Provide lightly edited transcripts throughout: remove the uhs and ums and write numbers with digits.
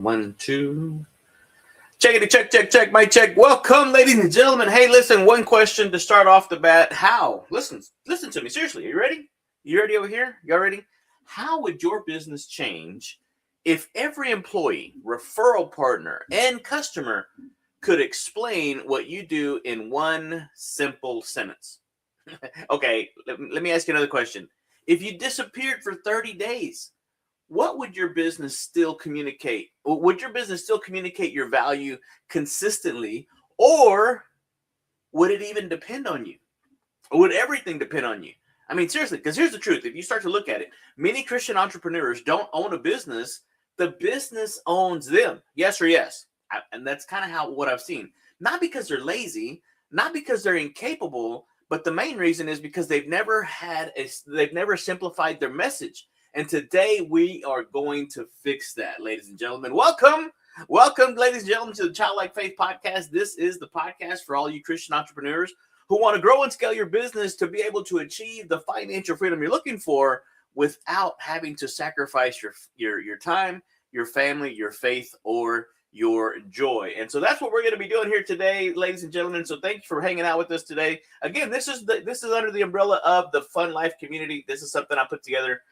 1, 2. Check. My check. Welcome, ladies and gentlemen. Hey, listen, one question to start off the bat. How? Listen to me. Seriously, are you ready? You ready over here? Y'all ready? How would your business change if every employee, referral partner, and customer could explain what you do in one simple sentence? Okay, let me ask you another question. If you disappeared for 30 days, what would your business still communicate? Would your business still communicate your value consistently, or would it even depend on you? Or would everything depend on you? I mean, seriously, because here's the truth. If you start to look at it, many Christian entrepreneurs don't own a business. The business owns them. Yes or yes? And that's kind of what I've seen. Not because they're lazy, not because they're incapable, but the main reason is because they've never simplified their message. And today we are going to fix that, ladies and gentlemen. Welcome, ladies and gentlemen, to the Childlike Faith Podcast. This is the podcast for all you Christian entrepreneurs who want to grow and scale your business to be able to achieve the financial freedom you're looking for without having to sacrifice your time, your family, your faith, or your joy. And so that's what we're going to be doing here today, ladies and gentlemen. So thank you for hanging out with us today. Again, this is under the umbrella of the Fun Life community. This is something I put together,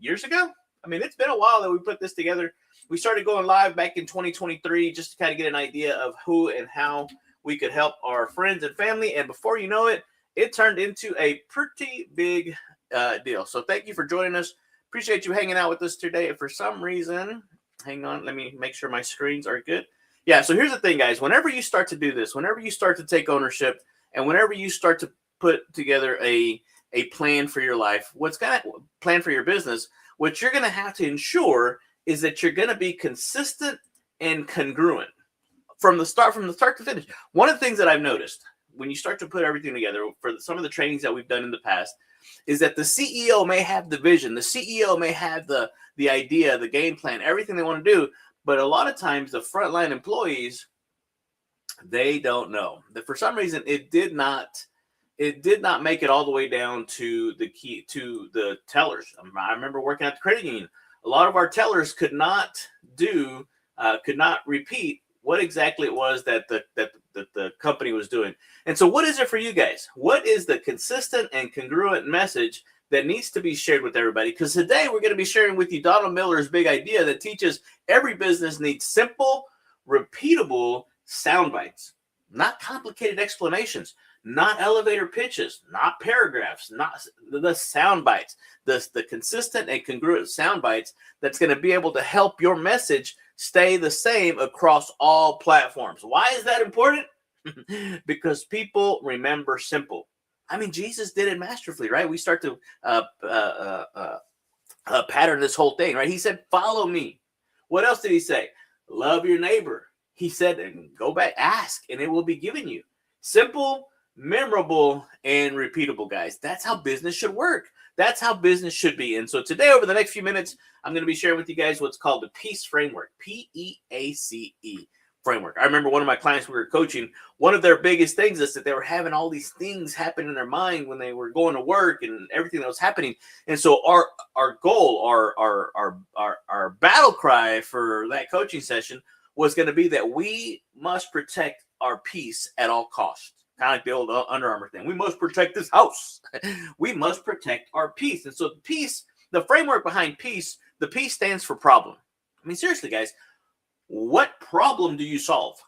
years ago. I mean, it's been a while that we put this together. We started going live back in 2023 just to kind of get an idea of who and how we could help our friends and family. And before you know it, it turned into a pretty big deal. So thank you for joining us. Appreciate you hanging out with us today. If for some reason, hang on, let me make sure my screens are good. Yeah, so here's the thing, guys. Whenever you start to do this, whenever you start to take ownership, and whenever you start to put together a plan for your life, plan for your business, what you're going to have to ensure is that you're going to be consistent and congruent from the start to finish. One of the things that I've noticed when you start to put everything together for some of the trainings that we've done in the past is that the CEO may have the vision, the CEO may have the idea, the game plan, everything they want to do, but a lot of times the frontline employees, they don't know. That for some reason it did not make it all the way down to the tellers. I remember working at the credit union. A lot of our tellers could not repeat what exactly it was that the company was doing. And so what is it for you guys? What is the consistent and congruent message that needs to be shared with everybody? Because today we're going to be sharing with you Donald Miller's big idea that teaches every business needs simple, repeatable sound bites, not complicated explanations, not elevator pitches, not paragraphs, not the sound bites, the consistent and congruent sound bites that's going to be able to help your message stay the same across all platforms. Why is that important? Because people remember simple. I mean, Jesus did it masterfully, right? We start to pattern this whole thing, right? He said, follow me. What else did he say? Love your neighbor. He said, and go back, ask, and it will be given you. Simple, memorable, and repeatable, guys. That's how business should work. That's how business should be. And so today, over the next few minutes, I'm going to be sharing with you guys what's called the P.E.A.C.E framework, P-E-A-C-E framework. I remember one of my clients we were coaching, one of their biggest things is that they were having all these things happen in their mind when they were going to work and everything that was happening. And so our goal, our battle cry for that coaching session was going to be that we must protect our peace at all costs. Kind of like the old Under Armour thing. We must protect this house. We must protect our peace. And so the framework behind peace, the P stands for problem. I mean, seriously, guys, what problem do you solve?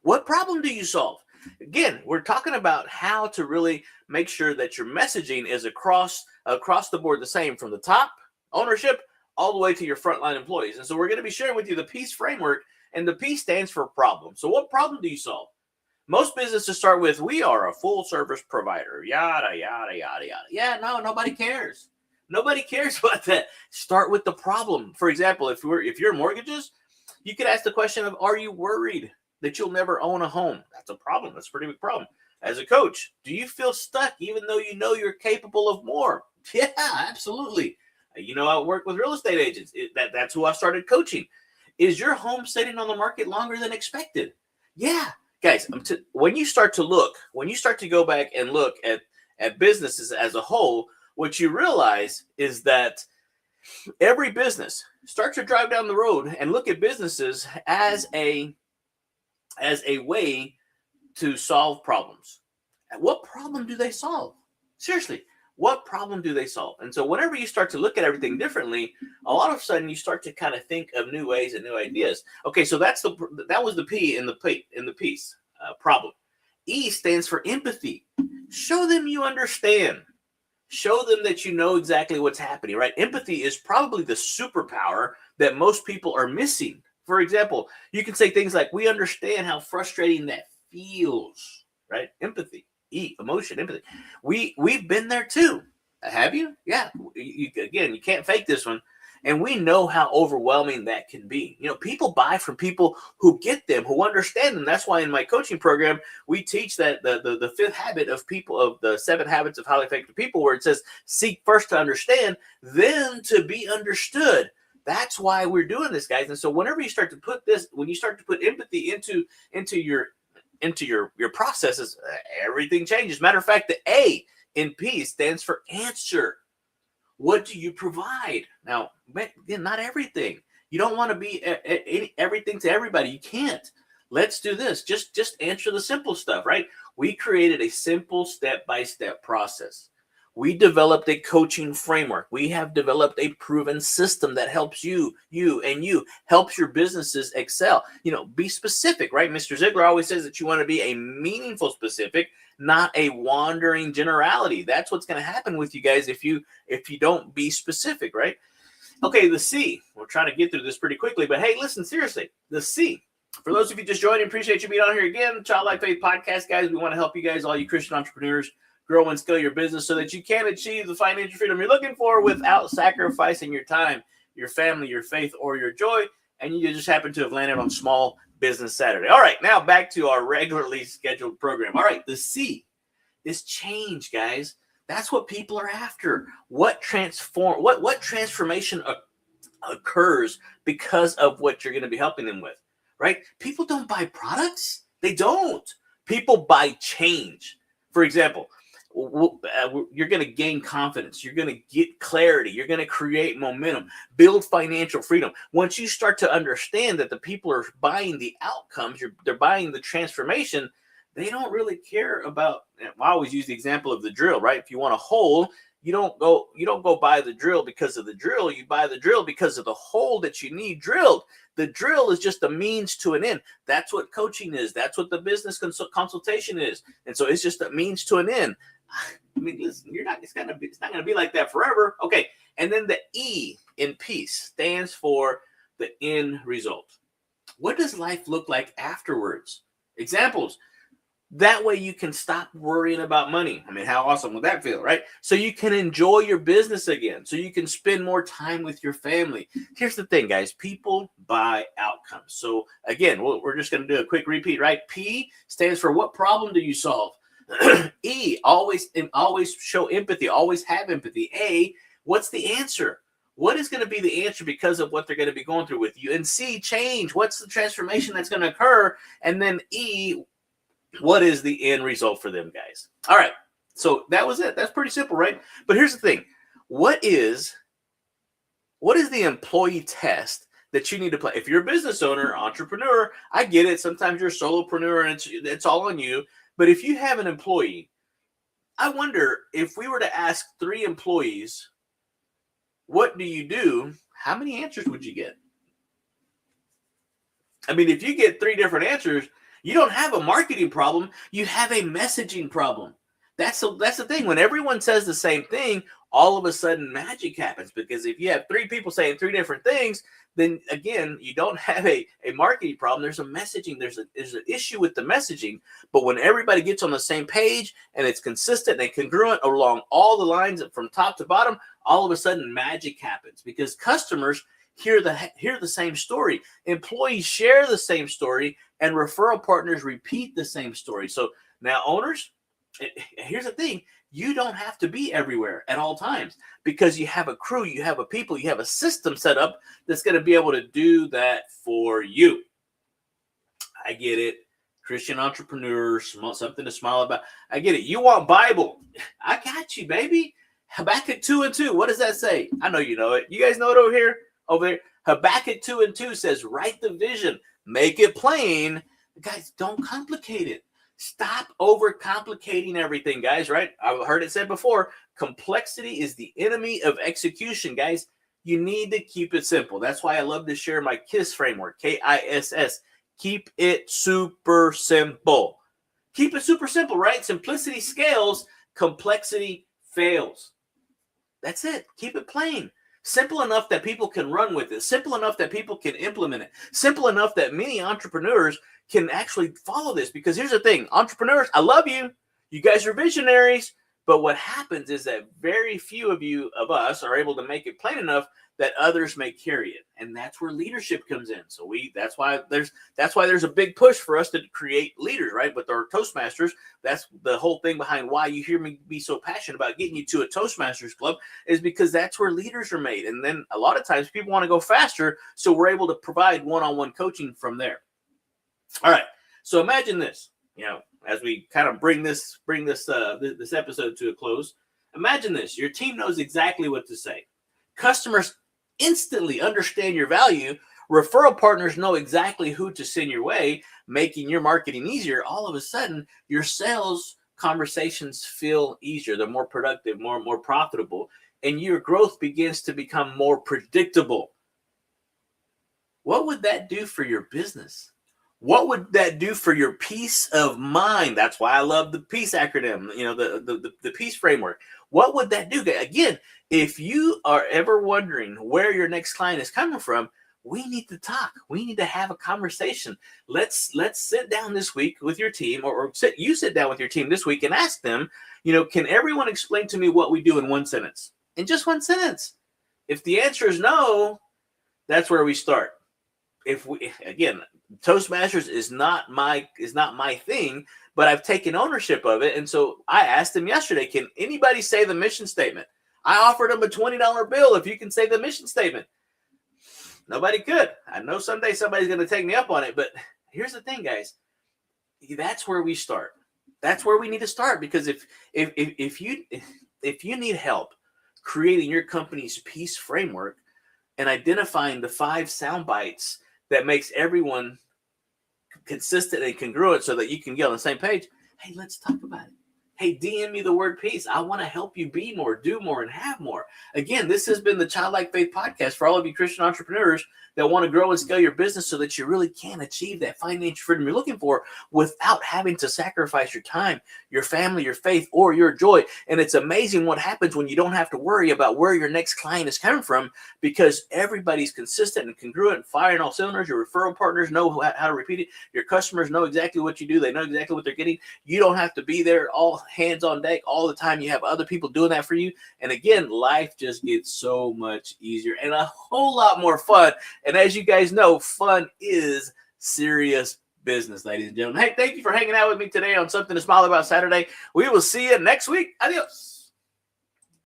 What problem do you solve? Again, we're talking about how to really make sure that your messaging is across the board the same, from the top, ownership, all the way to your frontline employees. And so we're going to be sharing with you the P.E.A.C.E framework, and the P stands for problem. So what problem do you solve? Most businesses start with, we are a full service provider, yada, yada, yada, yada. Yeah, no, nobody cares. Nobody cares about that. Start with the problem. For example, if you're mortgages, you could ask the question of, are you worried that you'll never own a home? That's a problem. That's a pretty big problem. As a coach, do you feel stuck even though you know you're capable of more? Yeah, absolutely. I work with real estate agents. That's who I started coaching. Is your home sitting on the market longer than expected? Yeah. Guys, when you start to go back and look at businesses as a whole, what you realize is that Every business, start to drive down the road and look at businesses as a way to solve problems. And what problem do they solve? Seriously, what problem do they solve? And so whenever you start to look at everything differently, a lot of a sudden you start to kind of think of new ways and new ideas. Okay, so that was the P in the P.E.A.C.E. Problem. E stands for empathy. Show them you understand. Show them that you know exactly what's happening, right? Empathy is probably the superpower that most people are missing. For example, you can say things like, we understand how frustrating that feels, right? Empathy, E, emotion, empathy. We've been there too. Have you? Yeah. Again, you can't fake this one. And we know how overwhelming that can be. You know, people buy from people who get them, who understand them. That's why in my coaching program, we teach that the fifth habit of people, of the 7 habits of highly effective people, where it says, seek first to understand, then to be understood. That's why we're doing this, guys. And so whenever you start to put this, when you start to put empathy into your processes, everything changes. Matter of fact, the A in P stands for answer. What do you provide? Now, again, not everything. You don't want to be everything to everybody. You can't. Let's do this. Just answer the simple stuff, right? We created a simple step-by-step process. We developed a coaching framework. We have developed a proven system that helps you helps your businesses excel. You know, be specific, right? Mr. Ziegler always says that you want to be a meaningful specific, not a wandering generality. That's what's going to happen with you guys if you don't be specific, right? Okay, the C. We're trying to get through this pretty quickly, but hey, listen, seriously, the C. For those of you just joining, appreciate you being on here again. Childlike Faith Podcast, guys. We want to help you guys, all you Christian entrepreneurs, grow and scale your business so that you can achieve the financial freedom you're looking for without sacrificing your time, your family, your faith, or your joy. And you just happen to have landed on Small Business Saturday. All right, now back to our regularly scheduled program. All right, the C is change, guys. That's what people are after. What transformation occurs because of what you're going to be helping them with, right? People don't buy products. They don't. People buy change. For example, you're going to gain confidence. You're going to get clarity. You're going to create momentum, build financial freedom. Once you start to understand that the people are buying the outcomes, they're buying the transformation, they don't really care about. I always use the example of the drill, right? If you want a hole, you don't go buy the drill because of the drill. You buy the drill because of the hole that you need drilled. The drill is just a means to an end. That's what coaching is. That's what the business consultation is. And so it's just a means to an end. I mean, listen, it's not gonna be like that forever. Okay. And then the E in P.E.A.C.E. stands for the end result. What does life look like afterwards? Examples. That way you can stop worrying about money. I mean, how awesome would that feel, right? So you can enjoy your business again. So you can spend more time with your family. Here's the thing, guys. People buy outcomes. So again, we're just going to do a quick repeat, right? P stands for what problem do you solve? E, always show empathy. Always have empathy. A, what's the answer? What is going to be the answer because of what they're going to be going through with you? And C, change. What's the transformation that's going to occur? And then E, what is the end result for them, guys? All right. So that was it. That's pretty simple, right? But here's the thing. What is the employee test that you need to play? If you're a business owner, entrepreneur, I get it. Sometimes you're a solopreneur and it's all on you. But if you have an employee, I wonder if we were to ask 3 employees, what do you do? How many answers would you get? I mean, if you get 3 different answers, you don't have a marketing problem. You have a messaging problem. That's the thing. When everyone says the same thing, all of a sudden magic happens. Because if you have 3 people saying 3 different things, then again, you don't have a marketing problem. There's a messaging. There's an issue with the messaging. But when everybody gets on the same page and it's consistent and congruent along all the lines from top to bottom, all of a sudden magic happens. Because customers hear the same story. Employees share the same story, and referral partners repeat the same story. So now owners, here's the thing. You don't have to be everywhere at all times because you have a crew, you have a people, you have a system set up that's going to be able to do that for you. I get it. Christian entrepreneurs, something to smile about. I get it. You want Bible. I got you, baby. Habakkuk 2:2. What does that say? I know you know it. You guys know it over here? Over there. Habakkuk 2:2 says, write the vision, make it plain. Guys, don't complicate it. Stop overcomplicating everything, guys, right? I've heard it said before, complexity is the enemy of execution, guys. You need to keep it simple. That's why I love to share my KISS framework, KISS. Keep it super simple. Keep it super simple, right? Simplicity scales, complexity fails. That's it. Keep it plain. Simple enough that people can run with it. Simple enough that people can implement it. Simple enough that many entrepreneurs can actually follow this. Because here's the thing, entrepreneurs, I love you. You guys are visionaries. But what happens is that very few of us are able to make it plain enough that others may carry it. And that's where leadership comes in. So that's why there's a big push for us to create leaders, right? With our Toastmasters, that's the whole thing behind why you hear me be so passionate about getting you to a Toastmasters club, is because that's where leaders are made. And then a lot of times people want to go faster, so we're able to provide one-on-one coaching from there. All right. So imagine this, as we kind of bring this episode to a close. Imagine this. Your team knows exactly what to say. Customers instantly understand your value. Referral partners know exactly who to send your way, making your marketing easier. All of a sudden, your sales conversations feel easier. They're more productive, more profitable, and your growth begins to become more predictable. What would that do for your business? What would that do for your peace of mind? That's why I love the P.E.A.C.E acronym, the P.E.A.C.E framework. What would that do? Again, if you are ever wondering where your next client is coming from, we need to talk. We need to have a conversation. Let's sit down this week with your team, or sit down with your team this week and ask them, can everyone explain to me what we do in one sentence? In just one sentence. If the answer is no, that's where we start. Again, Toastmasters is not my thing, but I've taken ownership of it. And so I asked them yesterday, can anybody say the mission statement? I offered them a $20 bill if you can say the mission statement. Nobody could. I know someday somebody's going to take me up on it, but here's the thing, guys. That's where we start. That's where we need to start, because if you need help creating your company's P.E.A.C.E framework and identifying the 5 sound bites that makes everyone consistent and congruent so that you can get on the same page, hey, let's talk about it. Hey, DM me the word peace. I want to help you be more, do more, and have more. Again, this has been the Childlike Faith Podcast for all of you Christian entrepreneurs that want to grow and scale your business so that you really can achieve that financial freedom you're looking for without having to sacrifice your time, your family, your faith, or your joy. And it's amazing what happens when you don't have to worry about where your next client is coming from, because everybody's consistent and congruent, firing all cylinders. Your referral partners know how to repeat it. Your customers know exactly what you do. They know exactly what they're getting. You don't have to be there all hands on deck all the time. You have other people doing that for you. And again, life just gets so much easier and a whole lot more fun. And as you guys know, fun is serious business, ladies and gentlemen. Hey, thank you for hanging out with me today on Something to Smile About Saturday. We will see you next week. Adios.